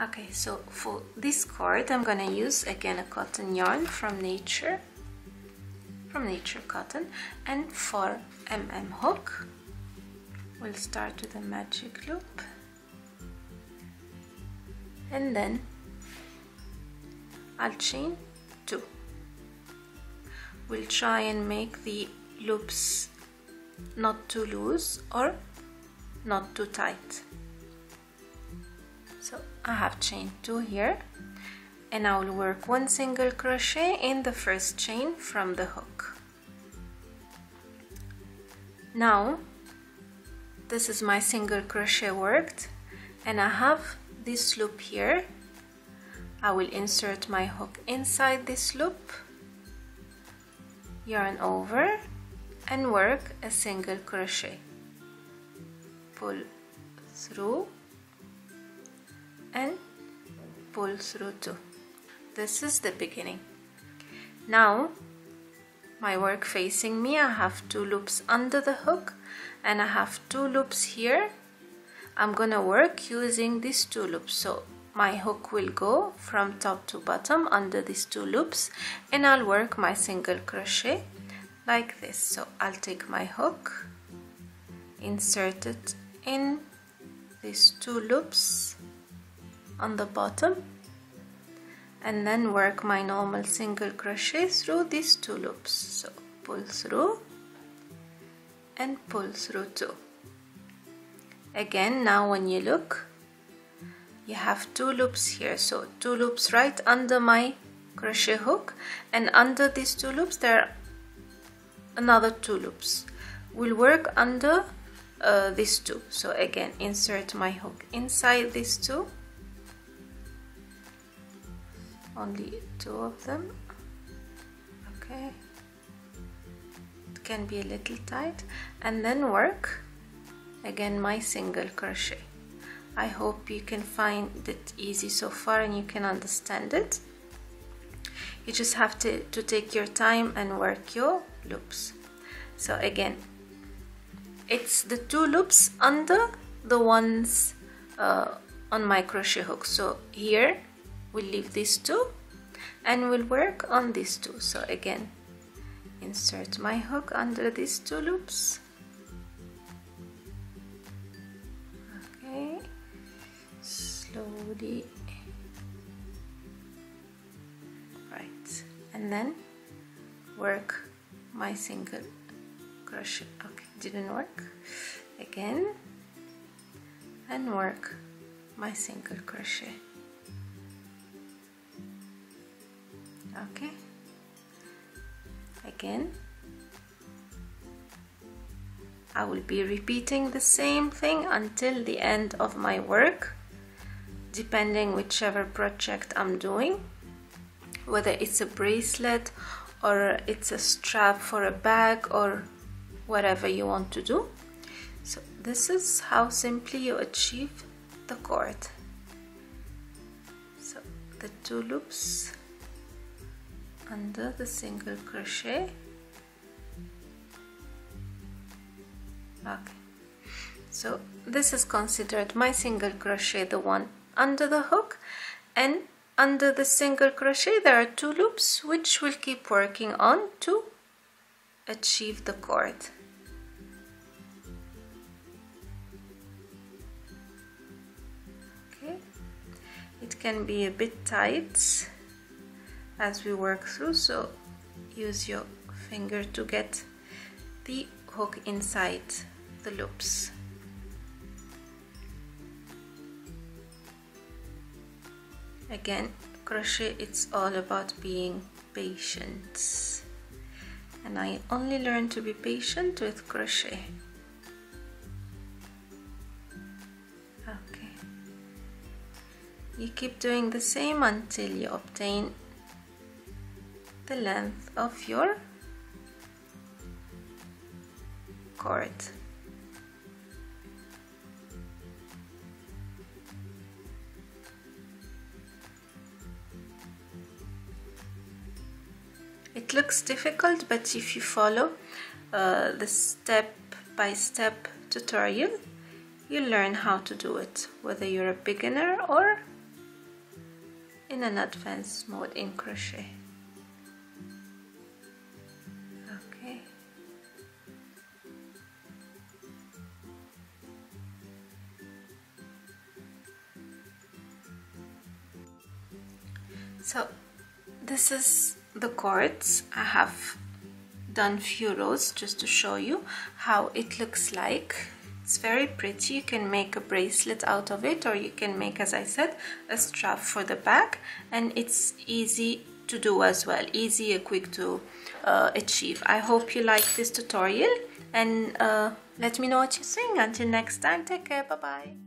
Okay, so for this cord I'm gonna use again a cotton yarn from Nature Cotton, and for hook we'll start with a magic loop, and then I'll chain 2. We'll try and make the loops not too loose or not too tight. So I have chain 2 here, and I will work 1 single crochet in the first chain from the hook. Now this is my single crochet worked, and I have this loop here. I will insert my hook inside this loop, yarn over, and work a single crochet, pull through and pull through 2. This is the beginning. Now my work facing me, I have 2 loops under the hook and I have 2 loops here. I'm gonna work using these 2 loops, so my hook will go from top to bottom under these 2 loops, and I'll work my single crochet like this. So I'll take my hook, insert it in these 2 loops on the bottom, and then work my normal single crochet through these 2 loops. So pull through and pull through 2. Again, now when you look, you have 2 loops here, so 2 loops right under my crochet hook, and under these 2 loops there are another 2 loops. We'll work under these 2. So again, insert my hook inside these 2, only 2 of them. Okay, it can be a little tight, and then work again my single crochet. I hope you can find it easy so far and you can understand it. You just have to take your time and work your loops. So again, it's the 2 loops under the ones on my crochet hook. So here we'll leave these 2 and we'll work on these 2. So again, insert my hook under these 2 loops. Okay, slowly, right, and then work my single crochet. Okay, didn't work. Again, and work my single crochet. Okay, again, I will be repeating the same thing until the end of my work, depending whichever project I'm doing, whether it's a bracelet or it's a strap for a bag or whatever you want to do. So this is how simply you achieve the cord. So the 2 loops under the single crochet. Okay, so this is considered my single crochet, the one under the hook, and under the single crochet there are 2 loops which we'll keep working on to achieve the cord. Okay, it can be a bit tight as we work through, so use your finger to get the hook inside the loops. Again, crochet, it's all about being patient, and I only learned to be patient with crochet. Okay, you keep doing the same until you obtain the length of your cord. It looks difficult, but if you follow the step-by-step tutorial, you learn how to do it, whether you're a beginner or in an advanced mode in crochet. Okay. So this is the cords. I have done few rows just to show you how it looks like. It's very pretty. You can make a bracelet out of it, or you can make, as I said, a strap for the back, and it's easy to do as well, easy and quick to achieve. I hope you like this tutorial, and let me know what you think. Until next time, take care, bye bye.